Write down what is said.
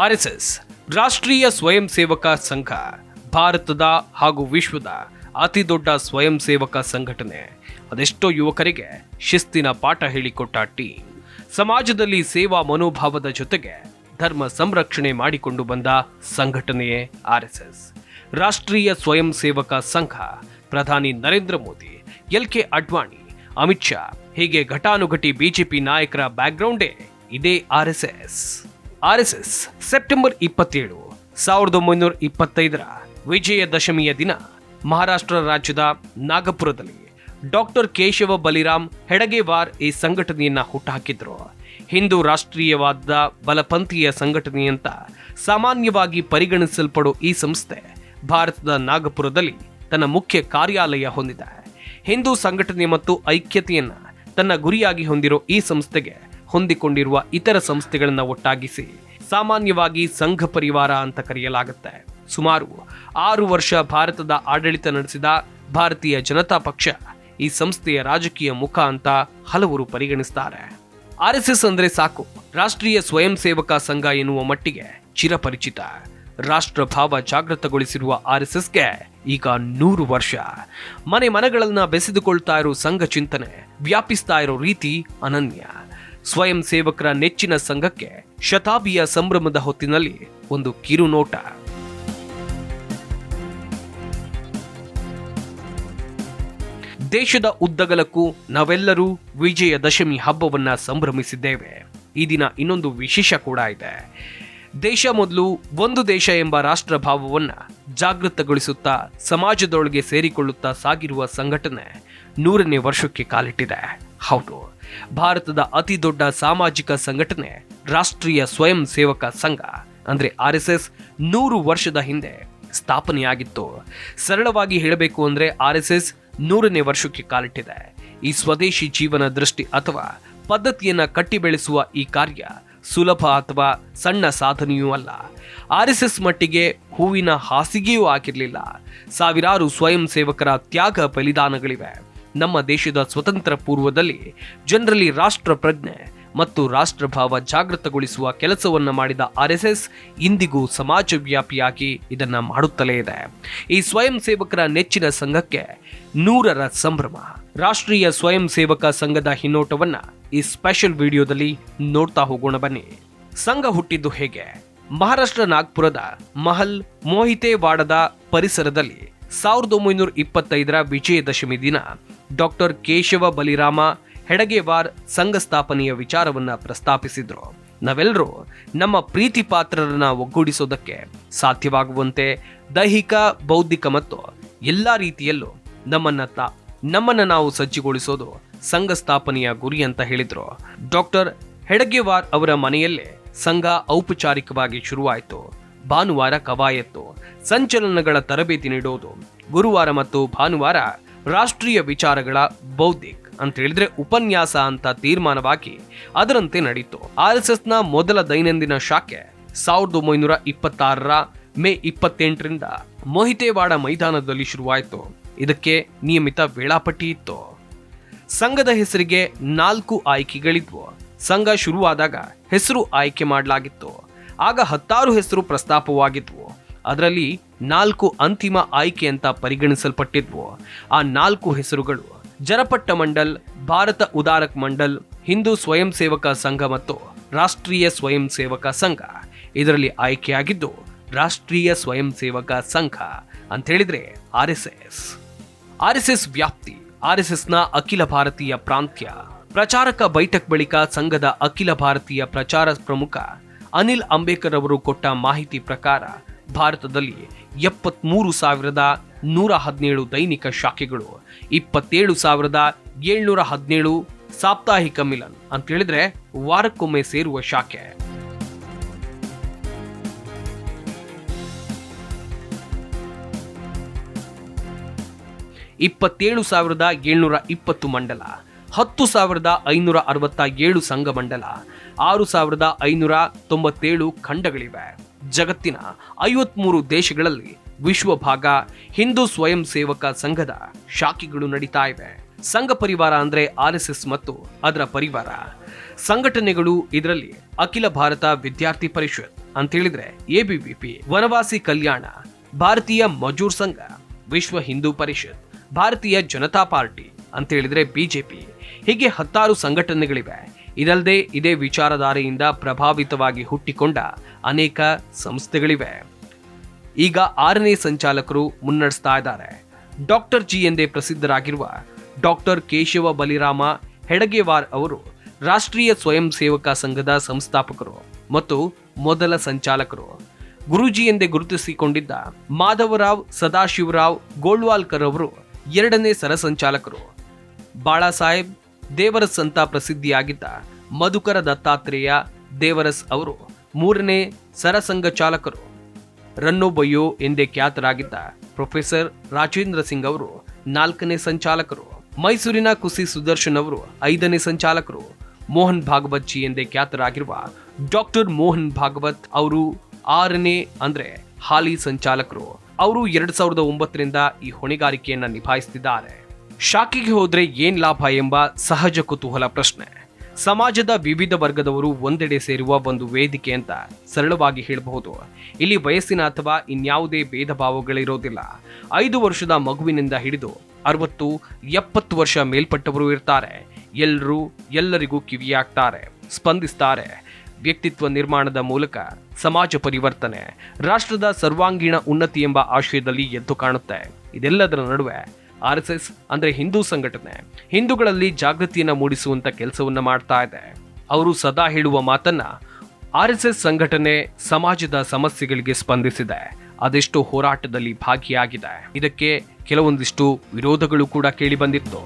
RSS ರಾಷ್ಟ್ರೀಯ ಸ್ವಯಂ ಸೇವಕ ಸಂಘ ಭಾರತದ ಹಾಗೂ ವಿಶ್ವದ ಅತಿ ದೊಡ್ಡ ಸ್ವಯಂ ಸೇವಕ ಸಂಘಟನೆ. ಅದೆಷ್ಟೋ ಯುವಕರಿಗೆ ಶಿಸ್ತಿನ ಪಾಠ ಹೇಳಿಕೊಟ್ಟ ಟೀಮ್. ಸಮಾಜದಲ್ಲಿ ಸೇವಾ ಮನೋಭಾವದ ಜೊತೆಗೆ ಧರ್ಮ ಸಂರಕ್ಷಣೆ ಮಾಡಿಕೊಂಡು ಬಂದ ಸಂಘಟನೆಯೇ ಆರ್ಎಸ್ಎಸ್. ರಾಷ್ಟ್ರೀಯ ಸ್ವಯಂ ಸೇವಕ ಸಂಘ ಪ್ರಧಾನಿ ನರೇಂದ್ರ ಮೋದಿ, ಎಲ್.ಕೆ. ಅಡ್ವಾಣಿ, ಅಮಿತ್ ಶಾ ಹೀಗೆ ಘಟಾನುಘಟಿ ಬಿಜೆಪಿ ನಾಯಕರ ಬ್ಯಾಕ್ಗ್ರೌಂಡೇ ಇದೇ ಆರ್ಎಸ್ಎಸ್. ಆರ್ಎಸ್ಎಸ್ ಸೆಪ್ಟೆಂಬರ್ 27, 1925 ವಿಜಯದಶಮಿಯ ದಿನ ಮಹಾರಾಷ್ಟ್ರ ರಾಜ್ಯದ ನಾಗಪುರದಲ್ಲಿ ಡಾಕ್ಟರ್ ಕೇಶವ ಬಲಿರಾಮ್ ಹೆಡಗೇವಾರ್ ಈ ಸಂಘಟನೆಯನ್ನ ಹುಟ್ಟುಹಾಕಿದ್ರು. ಹಿಂದೂ ರಾಷ್ಟ್ರೀಯವಾದ ಬಲಪಂಥೀಯ ಸಂಘಟನೆಯಂತ ಸಾಮಾನ್ಯವಾಗಿ ಪರಿಗಣಿಸಲ್ಪಡೋ ಈ ಸಂಸ್ಥೆ ಭಾರತದ ನಾಗಪುರದಲ್ಲಿ ತನ್ನ ಮುಖ್ಯ ಕಾರ್ಯಾಲಯ ಹೊಂದಿದೆ. ಹಿಂದೂ ಸಂಘಟನೆ ಮತ್ತು ಐಕ್ಯತೆಯನ್ನ ತನ್ನ ಗುರಿಯಾಗಿ ಹೊಂದಿರೋ ಈ ಸಂಸ್ಥೆಗೆ ಹೊಂದಿಕೊಂಡಿರುವ ಇತರ ಸಂಸ್ಥೆಗಳನ್ನು ಒಟ್ಟಾಗಿಸಿ ಸಾಮಾನ್ಯವಾಗಿ ಸಂಘ ಪರಿವಾರ ಅಂತ ಕರೆಯಲಾಗುತ್ತೆ. ಸುಮಾರು 6 ವರ್ಷ ಭಾರತದ ಆಡಳಿತ ನಡೆಸಿದ ಭಾರತೀಯ ಜನತಾ ಪಕ್ಷ ಈ ಸಂಸ್ಥೆಯ ರಾಜಕೀಯ ಮುಖ ಅಂತ ಹಲವರು ಪರಿಗಣಿಸ್ತಾರೆ. ಆರ್ಎಸ್ಎಸ್ ಅಂದ್ರೆ ಸಾಕು, ರಾಷ್ಟ್ರೀಯ ಸ್ವಯಂ ಸೇವಕ ಸಂಘ ಎನ್ನುವ ಮಟ್ಟಿಗೆ ಚಿರಪರಿಚಿತ. ರಾಷ್ಟ್ರಭಾವ ಜಾಗೃತಗೊಳಿಸಿರುವ ಆರ್ಎಸ್ಎಸ್ಗೆ ಈಗ 100 ವರ್ಷ. ಮನೆಗಳನ್ನ ಬೆಸೆದುಕೊಳ್ತಾ ಇರೋ ಸಂಘ ಚಿಂತನೆ ವ್ಯಾಪಿಸ್ತಾ ಇರೋ ರೀತಿ ಅನನ್ಯ. ಸ್ವಯಂ ಸೇವಕರ ನೆಚ್ಚಿನ ಸಂಘಕ್ಕೆ ಶತಾಬ್ದಿಯ ಸಂಭ್ರಮದ ಹೊತ್ತಿನಲ್ಲಿ ಒಂದು ಕಿರುನೋಟ. ದೇಶದ ಉದ್ದಗಲಕ್ಕೂ ನಾವೆಲ್ಲರೂ ವಿಜಯದಶಮಿ ಹಬ್ಬವನ್ನ ಸಂಭ್ರಮಿಸಿದ್ದೇವೆ. ಈ ದಿನ ಇನ್ನೊಂದು ವಿಶೇಷ ಕೂಡ ಇದೆ. ದೇಶ ಮೊದಲು ಒಂದು ದೇಶ ಎಂಬ ರಾಷ್ಟ್ರಭಾವವನ್ನ ಜಾಗೃತಗೊಳಿಸುತ್ತಾ ಸಮಾಜದೊಳಗೆ ಸೇರಿಕೊಳ್ಳುತ್ತಾ ಸಾಗಿರುವ ಸಂಘಟನೆ 100ನೇ ವರ್ಷಕ್ಕೆ ಕಾಲಿಟ್ಟಿದೆ. ಹೌದು, ಭಾರತದ ಅತಿ ದೊಡ್ಡ ಸಾಮಾಜಿಕ ಸಂಘಟನೆ ರಾಷ್ಟ್ರೀಯ ಸ್ವಯಂ ಸೇವಕ ಸಂಘ ಅಂದ್ರೆ ಆರ್ಎಸ್ಎಸ್ 100 ವರ್ಷದ ಹಿಂದೆ ಸ್ಥಾಪನೆಯಾಗಿತ್ತು. ಸರಳವಾಗಿ ಹೇಳಬೇಕು ಅಂದ್ರೆ ಆರ್ಎಸ್ಎಸ್ 100ನೇ ವರ್ಷಕ್ಕೆ ಕಾಲಿಟ್ಟಿದೆ. ಈ ಸ್ವದೇಶಿ ಜೀವನ ದೃಷ್ಟಿ ಅಥವಾ ಪದ್ಧತಿಯನ್ನ ಕಟ್ಟಿ ಬೆಳೆಸುವ ಈ ಕಾರ್ಯ ಸುಲಭ ಅಥವಾ ಸಣ್ಣ ಸಾಧನೆಯೂ ಅಲ್ಲ. ಆರ್ಎಸ್ಎಸ್ ಮಟ್ಟಿಗೆ ಹೂವಿನ ಹಾಸಿಗೆಯೂ ಆಗಿರಲಿಲ್ಲ. ಸಾವಿರಾರು ಸ್ವಯಂ ಸೇವಕರ ತ್ಯಾಗ ಬಲಿದಾನಗಳಿವೆ. ನಮ್ಮ ದೇಶದ ಸ್ವತಂತ್ರ ಪೂರ್ವದಲ್ಲಿ ಜನರಲ್ಲಿ ರಾಷ್ಟ್ರ ಪ್ರಜ್ಞೆ ಮತ್ತು ರಾಷ್ಟ್ರಭಾವ ಜಾಗೃತಗೊಳಿಸುವ ಕೆಲಸವನ್ನ ಮಾಡಿದ ಆರ್ಎಸ್ಎಸ್ ಇಂದಿಗೂ ಸಮಾಜವ್ಯಾಪಿಯಾಗಿ ಇದನ್ನ ಮಾಡುತ್ತಲೇ ಇದೆ. ಈ ಸ್ವಯಂ ಸೇವಕರ ನೆಚ್ಚಿನ ಸಂಘಕ್ಕೆ 100ರ ಸಂಭ್ರಮ. ರಾಷ್ಟ್ರೀಯ ಸ್ವಯಂ ಸೇವಕ ಸಂಘದ ಹಿನ್ನೋಟವನ್ನ ಈ ಸ್ಪೆಷಲ್ ವಿಡಿಯೋದಲ್ಲಿ ನೋಡ್ತಾ ಹೋಗೋಣ ಬನ್ನಿ. ಸಂಘ ಹುಟ್ಟಿದ್ದು ಹೇಗೆ? ಮಹಾರಾಷ್ಟ್ರ ನಾಗ್ಪುರದ ಮಹಲ್ ಮೋಹಿತೆವಾಡದ ಪರಿಸರದಲ್ಲಿ 1925 ವಿಜಯದಶಮಿ ದಿನ ಡಾಕ್ಟರ್ ಕೇಶವ ಬಲಿರಾಮ ಹೆಡಗೇವಾರ್ ಸಂಘ ಸ್ಥಾಪನೆಯ ವಿಚಾರವನ್ನ ಪ್ರಸ್ತಾಪಿಸಿದ್ರು. ನಾವೆಲ್ಲರೂ ನಮ್ಮ ಪ್ರೀತಿ ಪಾತ್ರರನ್ನ ಒಗ್ಗೂಡಿಸೋದಕ್ಕೆ ಸಾಧ್ಯವಾಗುವಂತೆ ದೈಹಿಕ, ಬೌದ್ಧಿಕ ಮತ್ತು ಎಲ್ಲಾ ರೀತಿಯಲ್ಲೂ ನಮ್ಮನ್ನ ನಾವು ಸಜ್ಜುಗೊಳಿಸೋದು ಸಂಘ ಸ್ಥಾಪನೆಯ ಗುರಿ ಅಂತ ಹೇಳಿದ್ರು. ಡಾಕ್ಟರ್ ಹೆಡಗೇವಾರ್ ಅವರ ಮನೆಯಲ್ಲೇ ಸಂಘ ಔಪಚಾರಿಕವಾಗಿ ಶುರುವಾಯಿತು. ಭಾನುವಾರ ಕವಾಯತ್ತು, ಸಂಚಲನಗಳ ತರಬೇತಿ ನೀಡೋದು, ಗುರುವಾರ ಮತ್ತು ಭಾನುವಾರ ರಾಷ್ಟ್ರೀಯ ವಿಚಾರಗಳ ಬೌದ್ಧಿಕ್ ಅಂತ ಹೇಳಿದ್ರೆ ಉಪನ್ಯಾಸ ಅಂತ ತೀರ್ಮಾನವಾಗಿ ಅದರಂತೆ ನಡೀತು. ಆರ್ಎಸ್ಎಸ್ನ ಮೊದಲ ದೈನಂದಿನ ಶಾಖೆ 1926 ಮೇ 28 ಮೋಹಿತೆವಾಡ ಮೈದಾನದಲ್ಲಿ ಶುರುವಾಯಿತು. ಇದಕ್ಕೆ ನಿಯಮಿತ ವೇಳಾಪಟ್ಟಿ ಇತ್ತು. ಸಂಘದ ಹೆಸರಿಗೆ 4 ಆಯ್ಕೆಗಳಿದ್ವು. ಸಂಘ ಶುರುವಾದಾಗ ಹೆಸರು ಆಯ್ಕೆ ಮಾಡಲಾಗಿತ್ತು. ಆಗ 16 ಹೆಸರು ಪ್ರಸ್ತಾಪವಾಗಿದ್ವು. ಅದರಲ್ಲಿ 4 ಅಂತಿಮ ಆಯ್ಕೆ ಅಂತ ಪರಿಗಣಿಸಲ್ಪಟ್ಟಿದ್ವು. ಆ 4 ಹೆಸರುಗಳು ಜನಪಟ್ಟ ಮಂಡಲ್, ಭಾರತ ಉದಾರಕ್ ಮಂಡಲ್, ಹಿಂದೂ ಸ್ವಯಂ ಸೇವಕ ಸಂಘ ಮತ್ತು ರಾಷ್ಟ್ರೀಯ ಸ್ವಯಂ ಸೇವಕ ಸಂಘ. ಇದರಲ್ಲಿ ಆಯ್ಕೆಯಾಗಿದ್ದು ರಾಷ್ಟ್ರೀಯ ಸ್ವಯಂ ಸೇವಕ ಸಂಘ ಅಂತ ಹೇಳಿದ್ರೆ ಆರ್ಎಸ್ಎಸ್. ಆರ್ಎಸ್ಎಸ್ ವ್ಯಾಪ್ತಿ. ಆರ್ಎಸ್ಎಸ್ನ ಅಖಿಲ ಭಾರತೀಯ ಪ್ರಾಂತ್ಯ. ಪ್ರಚಾರಕ ಬೈಠಕ್ ಬಳಿಕ ಸಂಘದ ಅಖಿಲ ಭಾರತೀಯ ಪ್ರಚಾರ ಪ್ರಮುಖ ಅನಿಲ್ ಅಂಬೇಕರ್ ಅವರು ಕೊಟ್ಟ ಮಾಹಿತಿ ಪ್ರಕಾರ ಭಾರತದಲ್ಲಿ 73,117 ದೈನಿಕ ಶಾಖೆಗಳು, 27,717 ಸಾಪ್ತಾಹಿಕ ಮಿಲನ್ ಅಂತ ಹೇಳಿದ್ರೆ ವಾರಕ್ಕೊಮ್ಮೆ ಸೇರುವ ಶಾಖೆ, 27,720 ಮಂಡಲ, 10,567 ಸಂಘ ಮಂಡಲ, 6,597 ಖಂಡಗಳಿವೆ. ಜಗತ್ತಿನ 53 ದೇಶಗಳಲ್ಲಿ ವಿಶ್ವಭಾಗ ಹಿಂದೂ ಸ್ವಯಂ ಸೇವಕ ಸಂಘದ ಶಾಖೆಗಳು ನಡೀತಾ ಇವೆ. ಸಂಘ ಪರಿವಾರ ಅಂದ್ರೆ ಆರ್ಎಸ್ಎಸ್ ಮತ್ತು ಅದರ ಪರಿವಾರ ಸಂಘಟನೆಗಳು. ಇದರಲ್ಲಿ ಅಖಿಲ ಭಾರತ ವಿದ್ಯಾರ್ಥಿ ಪರಿಷತ್, ಅಂತ ಹೇಳಿದ್ರೆ ಎಬಿವಿಪಿ, ವನವಾಸಿ ಕಲ್ಯಾಣ, ಭಾರತೀಯ ಮಜೂರ್ ಸಂಘ, ವಿಶ್ವ ಹಿಂದೂ ಪರಿಷತ್, ಭಾರತೀಯ ಜನತಾ ಪಾರ್ಟಿ ಅಂತ ಹೇಳಿದ್ರೆ ಬಿಜೆಪಿ, ಹೀಗೆ 10 ಸಂಘಟನೆಗಳಿವೆ. ಇದಲ್ಲದೆ ಇದೇ ವಿಚಾರಧಾರೆಯಿಂದ ಪ್ರಭಾವಿತವಾಗಿ ಹುಟ್ಟಿಕೊಂಡ ಅನೇಕ ಸಂಸ್ಥೆಗಳಿವೆ. ಈಗ 6ನೇ ಸಂಚಾಲಕರು ಮುನ್ನಡೆಸ್ತಾ ಇದ್ದಾರೆ. ಡಾಕ್ಟರ್ ಜಿ ಎಂದೇ ಪ್ರಸಿದ್ಧರಾಗಿರುವ ಡಾಕ್ಟರ್ ಕೇಶವ ಬಲಿರಾಮ ಹೆಡಗೇವಾರ್ ಅವರು ರಾಷ್ಟ್ರೀಯ ಸ್ವಯಂ ಸೇವಕ ಸಂಘದ ಸಂಸ್ಥಾಪಕರು ಮತ್ತು ಮೊದಲ ಸಂಚಾಲಕರು. ಗುರೂಜಿ ಎಂದೇ ಗುರುತಿಸಿಕೊಂಡಿದ್ದ ಮಾಧವರಾವ್ ಸದಾಶಿವರಾವ್ ಗೋಳ್ವಾಲ್ಕರ್ ಅವರು 2ನೇ ಸರಸಂಚಾಲಕರು. ಬಾಳಾಸಾಹೇಬ್ ದೇವರಸ್ ಅಂತ ಪ್ರಸಿದ್ಧಿಯಾಗಿದ್ದ ಮಧುಕರ ದತ್ತಾತ್ರೇಯ ದೇವರಸ್ ಅವರು 3ನೇ ಸರಸಂಘ ಚಾಲಕರು. ರನ್ನೋ ಬಯ್ಯೋ ಎಂದೇ ಖ್ಯಾತರಾಗಿದ್ದ ಪ್ರೊಫೆಸರ್ ರಾಜೇಂದ್ರ ಸಿಂಗ್ ಅವರು 4ನೇ ಸಂಚಾಲಕರು. ಮೈಸೂರಿನ ಕುಸಿ ಸುದರ್ಶನ್ ಅವರು 5ನೇ ಸಂಚಾಲಕರು. ಮೋಹನ್ ಭಾಗವತ್ ಜಿ ಎಂದೇ ಖ್ಯಾತರಾಗಿರುವ ಡಾಕ್ಟರ್ ಮೋಹನ್ ಭಾಗವತ್ ಅವರು 6ನೇ ಅಂದ್ರೆ ಹಾಲಿ ಸಂಚಾಲಕರು. ಅವರು 2009ರಿಂದ ಈ ಹೊಣೆಗಾರಿಕೆಯನ್ನ ನಿಭಾಯಿಸುತ್ತಿದ್ದಾರೆ. ಶಾಖೆಗೆ ಹೋದ್ರೆ ಏನ್ ಲಾಭ ಎಂಬ ಸಹಜ ಕುತೂಹಲ ಪ್ರಶ್ನೆ. ಸಮಾಜದ ವಿವಿಧ ವರ್ಗದವರು ಒಂದೆಡೆ ಸೇರುವ ಒಂದು ವೇದಿಕೆ ಅಂತ ಸರಳವಾಗಿ ಹೇಳಬಹುದು. ಇಲ್ಲಿ ವಯಸ್ಸಿನ ಅಥವಾ ಇನ್ಯಾವುದೇ ಭೇದ ಭಾವಗಳಿರೋದಿಲ್ಲ. 5 ವರ್ಷದ ಮಗುವಿನಿಂದ ಹಿಡಿದು 60-70 ವರ್ಷ ಮೇಲ್ಪಟ್ಟವರು ಇರ್ತಾರೆ. ಎಲ್ಲರಿಗೂ ಕಿವಿಯಾಗ್ತಾರೆ, ಸ್ಪಂದಿಸ್ತಾರೆ. ವ್ಯಕ್ತಿತ್ವ ನಿರ್ಮಾಣದ ಮೂಲಕ ಸಮಾಜ ಪರಿವರ್ತನೆ, ರಾಷ್ಟ್ರದ ಸರ್ವಾಂಗೀಣ ಉನ್ನತಿ ಎಂಬ ಆಶಯದಲ್ಲಿ ಎದ್ದು ಕಾಣುತ್ತೆ. ಇದೆಲ್ಲದರ ನಡುವೆ RSS ಅಂದ್ರೆ ಹಿಂದೂ ಸಂಘಟನೆ ಹಿಂದೂಗಳಲ್ಲಿ ಜಾಗೃತಿಯನ್ನ ಮೂಡಿಸುವಂತ ಕೆಲಸವನ್ನ ಮಾಡ್ತಾ ಇದೆ. ಅವರು ಸದಾ ಹೇಳುವ ಮಾತನ್ನ RSS ಸಂಘಟನೆ ಸಮಾಜದ ಸಮಸ್ಯೆಗಳಿಗೆ ಸ್ಪಂದಿಸಿದೆ, ಅದೆಷ್ಟೋ ಹೋರಾಟದಲ್ಲಿ ಭಾಗಿಯಾಗಿದೆ. ಇದಕ್ಕೆ ಕೆಲವೊಂದಿಷ್ಟು ವಿರೋಧಗಳು ಕೂಡ ಕೇಳಿ ಬಂದಿತ್ತು.